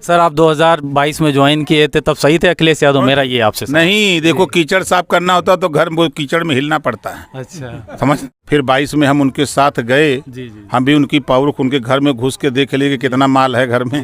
Sir आप 2022 में join किए थे, तब सही थे अखिलेश यादव? मेरा ये आपसे नहीं, देखो कीचड़ साफ करना होता तो घर वो कीचड़ में हिलना पड़ता है। अच्छा, समझ। फिर 22 में हम उनके साथ गए। जी। हम भी उनकी पावर उनके घर में घुस के देख लिए कि कितना माल है घर में।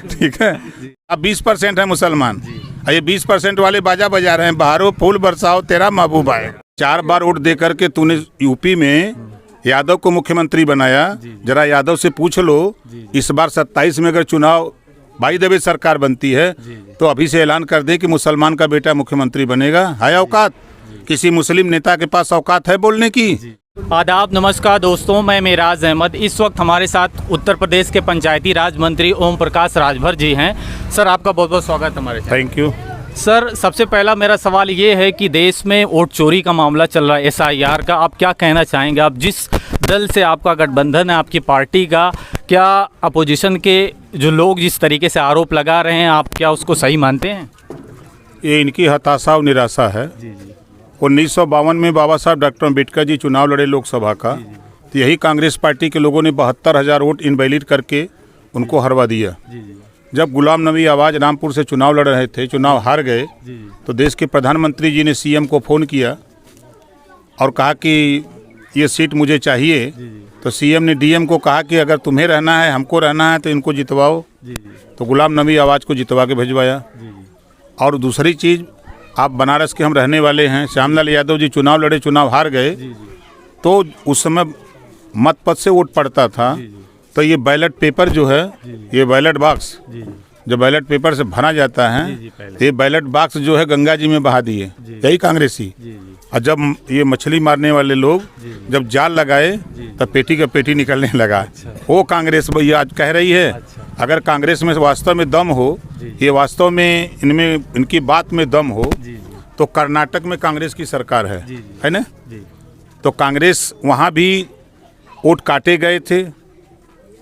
ठीक है। अब 20% है मुसलमान, और ये 20% वाले बाजा बजा रहे हैं, बहारो फूल बरसाओ तेरा महबूब आए। 4 बार वोट दे करके तूने यूपी में यादव को मुख्यमंत्री बनाया। जरा यादव से पूछ लो, इस बार 27 में अगर चुनाव भाई दबे सरकार बनती है तो अभी से ऐलान कर दे कि मुसलमान का बेटा मुख्यमंत्री बनेगा। है औकात? किसी मुस्लिम नेता के पास औकात है बोलने की? आदाब, नमस्कार दोस्तों, मैं मेराज अहमद। इस वक्त हमारे साथ उत्तर प्रदेश के पंचायती राज मंत्री ओम प्रकाश राजभर जी हैं। सर आपका बहुत बहुत स्वागत हमारे साथ। Thank you. सर सबसे पहला मेरा सवाल ये है कि देश में वोट चोरी का मामला चल रहा है, SIR का, आप क्या कहना चाहेंगे? आप जिस दल से आपका गठबंधन है, आपकी पार्टी का, क्या अपोजिशन के जो लोग जिस तरीके से आरोप लगा रहे हैं, आप क्या उसको सही मानते हैं? ये इनकी हताशा और निराशा है। 1952 में बाबा साहब डॉक्टर अम्बेडकर जी चुनाव लड़े लोकसभा का, तो यही कांग्रेस पार्टी के लोगों ने 72,000 वोट इनवैलिड करके उनको हरवा दिया। जब गुलाम नबी आवाज़ रामपुर से चुनाव लड़ रहे थे, चुनाव हार गए, तो देश के प्रधानमंत्री जी ने CM को फ़ोन किया और कहा कि ये सीट मुझे चाहिए। तो CM ने DM को कहा कि अगर तुम्हें रहना है, हमको रहना है, तो इनको जितवाओ। तो गुलाम नबी आवाज़ को जितवा के भिजवाया। और दूसरी चीज़, आप बनारस के हम रहने वाले हैं, श्यामलाल यादव जी चुनाव लड़े, चुनाव हार गए, तो उस समय मत पद से वोट पड़ता था। तो ये बैलेट पेपर जो है, ये बैलेट बॉक्स जो बैलेट पेपर से भरा जाता है, ये बैलेट बॉक्स जो है गंगा जी में बहा दिए, यही कांग्रेसी। और जब ये मछली मारने वाले लोग जब जाल लगाए तब पेटी का पेटी निकलने लगा। वो कांग्रेस भैया आज कह रही है। अगर कांग्रेस में वास्तव में दम हो, ये वास्तव में इनमें इनकी बात में दम हो, तो कर्नाटक में कांग्रेस की सरकार है ना? तो कांग्रेस वहाँ भी वोट काटे गए थे,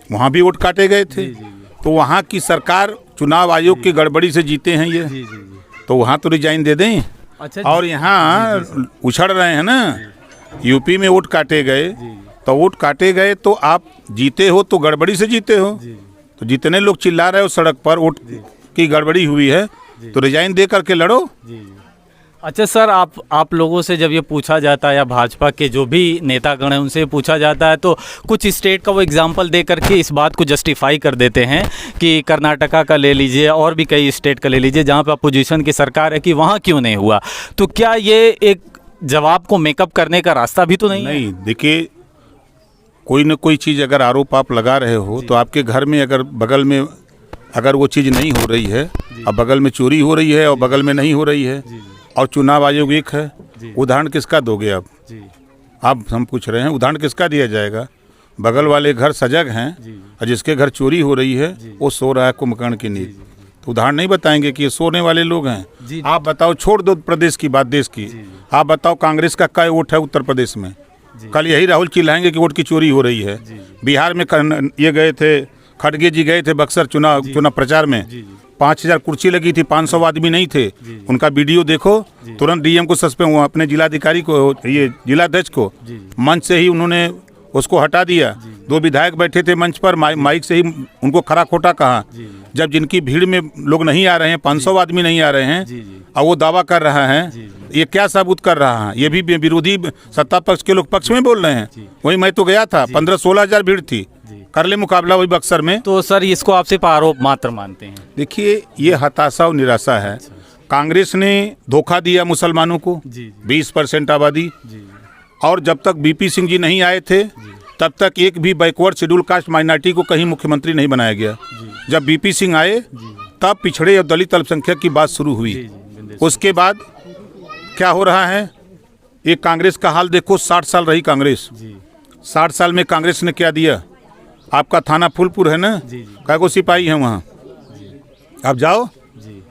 वहाँ भी वोट काटे गए थे। तो वहाँ की सरकार चुनाव आयोग की गड़बड़ी से जीते हैं ये, तो वहाँ तो रिजाइन दे दें। अच्छा, और यहाँ उछड़ रहे हैं ना, यूपी में वोट काटे गए, तो वोट काटे गए तो आप जीते हो तो गड़बड़ी से जीते हो। तो जितने लोग चिल्ला रहे हो सड़क पर वोट की गड़बड़ी हुई है, तो रिजाइन दे करके लड़ो। अच्छा सर, आप लोगों से जब ये पूछा जाता है, या भाजपा के जो भी नेतागण हैं उनसे पूछा जाता है, तो कुछ स्टेट का वो एग्जांपल दे करके इस बात को जस्टिफाई कर देते हैं कि कर्नाटका का ले लीजिए और भी कई स्टेट का ले लीजिए जहां पर अपोजिशन की सरकार है, कि वहां क्यों नहीं हुआ। तो क्या ये एक जवाब को मेकअप करने का रास्ता भी तो नहीं है? नहीं, देखिए, कोई न कोई चीज़ अगर आरोप आप लगा रहे हो, तो आपके घर में अगर बगल में अगर वो चीज़ नहीं हो रही है, अब बगल में चोरी हो रही है और बगल में नहीं हो रही है, और चुनाव आयोग एक है, उदाहरण किसका दोगे आप? आप हम पूछ रहे हैं, उदाहरण किसका दिया जाएगा? बगल वाले घर सजग हैं और जिसके घर चोरी हो रही है वो सो रहा है कुंभकर्ण की नींद। तो उदाहरण नहीं बताएंगे कि ये सोने वाले लोग हैं? आप बताओ, छोड़ दो प्रदेश की बात, देश की। आप बताओ कांग्रेस का क्या वोट है उत्तर प्रदेश में? कल यही राहुल चिल्लाएंगे कि वोट की चोरी हो रही है। बिहार में ये गए थे, खड़गे जी गए थे बक्सर चुनाव प्रचार में, 5,000 कुर्सी लगी थी, 500 आदमी नहीं थे। उनका वीडियो देखो, तुरंत DM को सस्पेंड हुआ, अपने जिलाधिकारी को, ये जिलाध्यक्ष को मंच से ही उन्होंने उसको हटा दिया। 2 विधायक बैठे थे मंच पर, माइक से ही उनको खरा खोटा कहा। जब जिनकी भीड़ में लोग नहीं आ रहे हैं, 500 आदमी नहीं आ रहे हैं, और वो दावा कर रहा है, ये क्या साबुत कर रहा है? ये भी विरोधी सत्ता पक्ष के लोग पक्ष में बोल रहे हैं। वही मैं तो गया था, 15-16 हज़ार भीड़ थी, कर ले मुकाबला वही बक्सर में। तो सर इसको आप सिर्फ आरोप मात्र मानते हैं? देखिए, ये हताशा और निराशा है। कांग्रेस ने धोखा दिया मुसलमानों को, 20% आबादी। और जब तक BP सिंह जी नहीं आए थे, तब तक एक भी बैकवर्ड शेड्यूल कास्ट माइनॉरिटी को कहीं मुख्यमंत्री नहीं बनाया गया। जब BP सिंह आए, तब पिछड़े और दलित अल्पसंख्यक की बात शुरू हुई। उसके बाद क्या हो रहा है? ये कांग्रेस का हाल देखो। 60 साल रही कांग्रेस, 60 साल में कांग्रेस ने क्या दिया? आपका थाना फूलपुर है ना, कै को सिपाही है वहाँ, आप जाओ,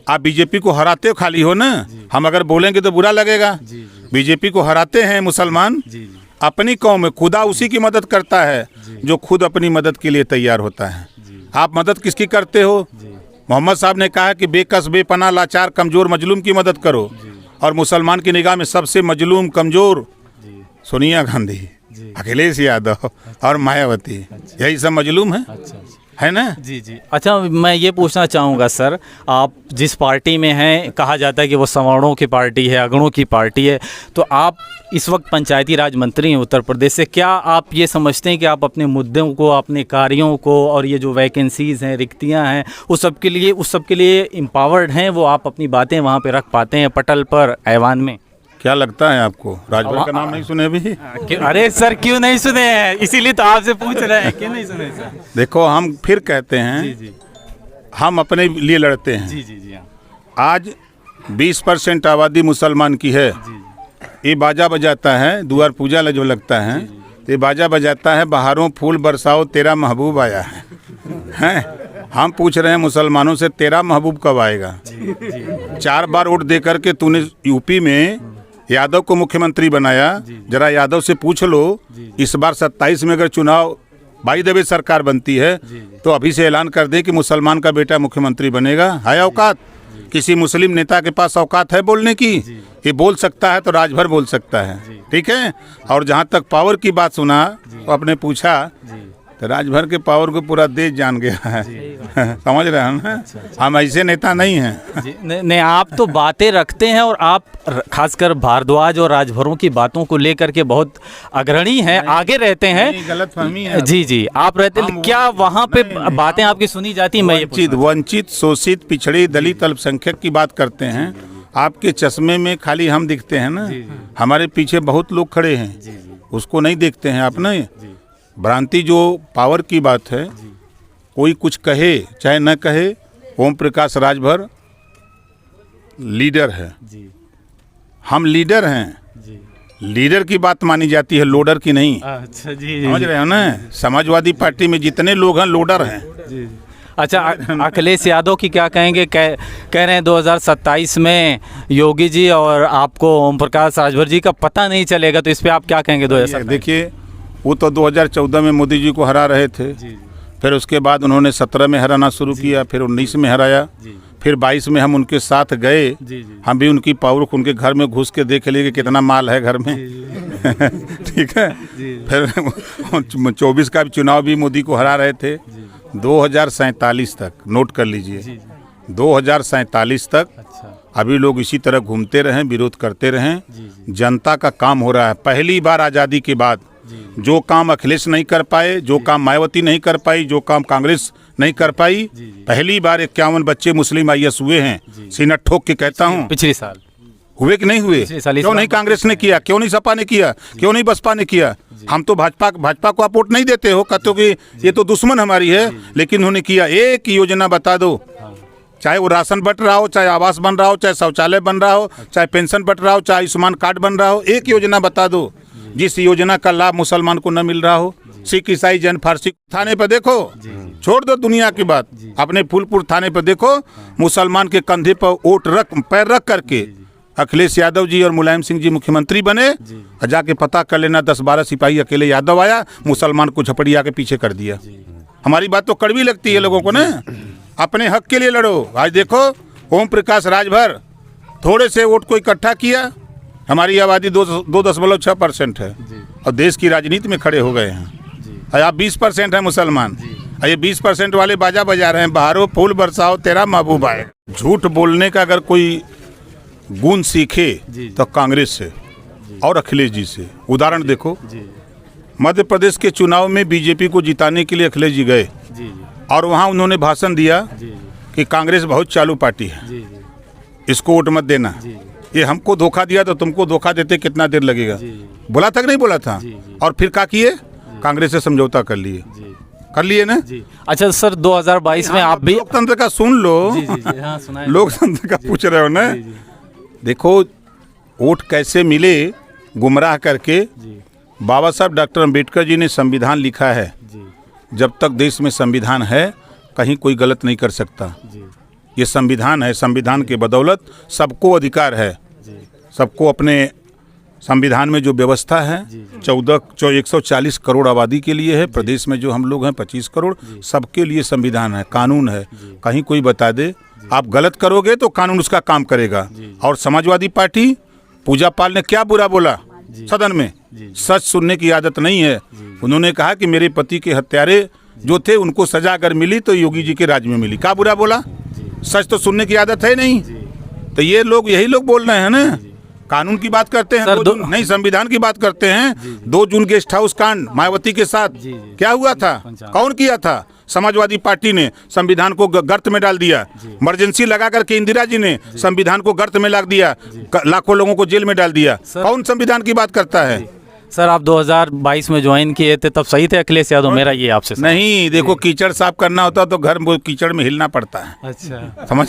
आप बीजेपी को हराते हो, खाली हो ना। हम अगर बोलेंगे तो बुरा लगेगा। बीजेपी को हराते हैं मुसलमान, अपनी कौम में खुदा उसी की मदद करता है जो खुद अपनी मदद के लिए तैयार होता है। आप मदद किसकी करते हो? मोहम्मद साहब ने कहा कि बेकस, बेपनाह, लाचार, कमज़ोर, मजलूम की मदद करो। और मुसलमान की निगाह में सबसे मजलूम, कमज़ोर सोनिया गांधी, अखिलेश यादव और मायावती, यही सब मजलूम है। है ना। जी जी। अच्छा, मैं ये पूछना चाहूँगा सर, आप जिस पार्टी में हैं, कहा जाता है कि वो सवर्णों की पार्टी है, अगड़ों की पार्टी है, तो आप इस वक्त पंचायती राज मंत्री हैं उत्तर प्रदेश से, क्या आप ये समझते हैं कि आप अपने मुद्दों को, अपने कार्यों को और ये जो वैकेंसीज़ हैं, रिक्तियाँ हैं, उस सब के लिए एम्पावर्ड हैं, वो आप अपनी बातें वहाँ पे रख पाते हैं पटल पर, ऐवान में? क्या लगता है आपको, राजभर का नाम नहीं सुने अभी? अरे सर, क्यों नहीं सुने हैं, इसीलिए तो आपसे पूछ रहे हैं, क्यों नहीं सुने सर? देखो, हम फिर कहते हैं, जी जी हम अपने लिए लड़ते हैं। जी जी जी। हाँ आज 20% आबादी मुसलमान की है। ये बाजा बजाता है, दुआर पूजा जो लगता है, तो ये बाजा बजाता है, बहारों फूल बरसाओ तेरा महबूब आया है। हैं, हम पूछ रहे हैं मुसलमानों से, तेरा महबूब कब आएगा? 4 बार वोट दे करके तूने यूपी में यादव को मुख्यमंत्री बनाया, जरा यादव से पूछ लो, इस बार 27 में अगर चुनाव बाई दबे सरकार बनती है तो अभी से ऐलान कर दे कि मुसलमान का बेटा मुख्यमंत्री बनेगा। है औकात? किसी मुस्लिम नेता के पास औकात है बोलने की? ये बोल सकता है तो राजभर बोल सकता है, ठीक है। और जहाँ तक पावर की बात सुना, तो आपने पूछा, तो राजभर के पावर को पूरा देश जान गया है। समझ रहे हैं ना? हम ऐसे नेता नहीं हैं। नहीं, आप तो बातें रखते हैं, और आप खासकर भारद्वाज और राजभरों की बातों को लेकर के बहुत अग्रणी हैं, आगे रहते हैं। गलतफहमी है। जी जी, आप रहते, क्या वहाँ पे बातें आपकी सुनी जाती? मैं वंचित, शोषित, पिछड़े, दलित, अल्पसंख्यक की बात करते हैं। आपके चश्मे में खाली हम दिखते हैं ना, हमारे पीछे बहुत लोग खड़े हैं, उसको नहीं देखते हैं आप। नहीं, भ्रांति जो पावर की बात है, कोई कुछ कहे चाहे न कहे, ओम प्रकाश राजभर लीडर है। हम लीडर हैं, लीडर की बात मानी जाती है, लोडर की नहीं। अच्छा जी, समझ रहे हो ना? समाजवादी पार्टी में जितने लोग हैं लोडर हैं। अच्छा, अखिलेश यादव की क्या कहेंगे? कह रहे हैं 2027 में योगी जी और आपको ओम प्रकाश राजभर जी का पता नहीं चलेगा, तो इस पे आप क्या कहेंगे? 2027 देखिए, वो तो 2014 में मोदी जी को हरा रहे थे, फिर उसके बाद उन्होंने 17 में हराना शुरू किया, फिर 19 में हराया, फिर 22 में हम उनके साथ गए। हम भी उनकी पावर को उनके घर में घुस के देख लिए कि कितना माल है घर में। ठीक है। फिर 24 का चुनाव भी मोदी को हरा रहे थे। 2047 तक, नोट कर लीजिए, 2047 तक अभी लोग इसी तरह घूमते रहें, विरोध करते रहें। जनता का काम हो रहा है। पहली बार आज़ादी के बाद जो काम अखिलेश नहीं कर पाए, जो काम मायावती नहीं कर पाई, जो काम कांग्रेस नहीं कर पाई, पहली बार 51 बच्चे मुस्लिम IAS हुए हैं। सीना ठोक के कहता हूँ। पिछले साल हुए कि नहीं हुए? क्यों नहीं कांग्रेस ने किया? क्यों नहीं सपा ने किया? क्यों नहीं बसपा ने किया? हम तो भाजपा को आप वोट नहीं देते हो, कहते हो कि ये तो दुश्मन हमारी है, लेकिन उन्होंने किया। एक योजना बता दो, चाहे वो राशन बट रहा हो, चाहे आवास बन रहा हो, चाहे शौचालय बन रहा हो, चाहे पेंशन बट रहा हो, चाहे आयुष्मान कार्ड बन रहा हो, एक योजना बता दो जिस योजना का लाभ मुसलमान को न मिल रहा हो। सिख, ईसाई, जैन, फारसी थाने पर देखो, छोड़ दो दुनिया की बात, अपने फूलपुर थाने पर देखो, मुसलमान के कंधे पर पैर रख करके अखिलेश यादव जी और मुलायम सिंह जी मुख्यमंत्री बने। और जाके पता कर लेना, 10-12 सिपाही अकेले यादव आया, मुसलमान को झपड़िया के पीछे कर दिया। हमारी बात तो कड़वी लगती है लोगों को ना। अपने हक के लिए लड़ो। आज देखो, ओम प्रकाश राजभर थोड़े से वोट को इकट्ठा किया, हमारी आबादी 2.6% है, और देश की राजनीति में खड़े हो गए हैं। और आप 20% है मुसलमान, और ये 20% वाले बाजा बजा रहे हैं, बहारो फूल बरसाओ तेरा महबूब आए। झूठ बोलने का अगर कोई गुण सीखे तो कांग्रेस से और अखिलेश जी से। उदाहरण देखो, मध्य प्रदेश के चुनाव में बीजेपी को जिताने के लिए अखिलेश जी गए, और वहाँ उन्होंने भाषण दिया कि कांग्रेस बहुत चालू पार्टी है, इसको वोट मत देना। ये हमको धोखा दिया तो तुमको धोखा देते कितना देर लगेगा? बोला था कि नहीं बोला था? और फिर क्या किए? कांग्रेस से समझौता कर लिए ना। अच्छा सर, 2022 में आप भी लोकतंत्र का सुन लो। लोकतंत्र का पूछ रहे हो ना। देखो, वोट कैसे मिले गुमराह करके। बाबा साहब डॉक्टर अम्बेडकर जी ने संविधान लिखा है, जब तक देश में संविधान है कहीं कोई गलत नहीं कर सकता। ये संविधान है, संविधान के बदौलत सबको अधिकार है। सबको अपने संविधान में जो व्यवस्था है 140 करोड़ आबादी के लिए है, प्रदेश में जो हम लोग हैं 25 करोड़, सबके लिए संविधान है, कानून है। कहीं कोई बता दे आप गलत करोगे तो कानून उसका काम करेगा। और समाजवादी पार्टी, पूजा पाल ने क्या बुरा बोला सदन में? सच सुनने की आदत नहीं है। उन्होंने कहा कि मेरे पति के हत्यारे जो थे उनको सजा अगर मिली तो योगी जी के राज में मिली। क्या बुरा बोला? सच तो सुनने की आदत है नहीं। तो ये लोग यही लोग बोल रहे हैं ना, कानून की बात करते हैं सर, 2 जून, नहीं संविधान की बात करते हैं। 2 जून गेस्ट हाउस कांड मायावती के साथ क्या हुआ था? कौन किया था? समाजवादी पार्टी ने संविधान को गर्त में डाल दिया। इमरजेंसी लगा करके इंदिरा जी ने संविधान को गर्त में लगा दिया, लाखों लोगों को जेल में डाल दिया। कौन संविधान की बात करता है? सर आप 2022 में ज्वाइन किए थे, तब सही थे अखिलेश यादव? मेरा ये आपसे नहीं, देखो कीचड़ साफ करना होता तो घर कीचड़ में हिलना पड़ता है। अच्छा, समझ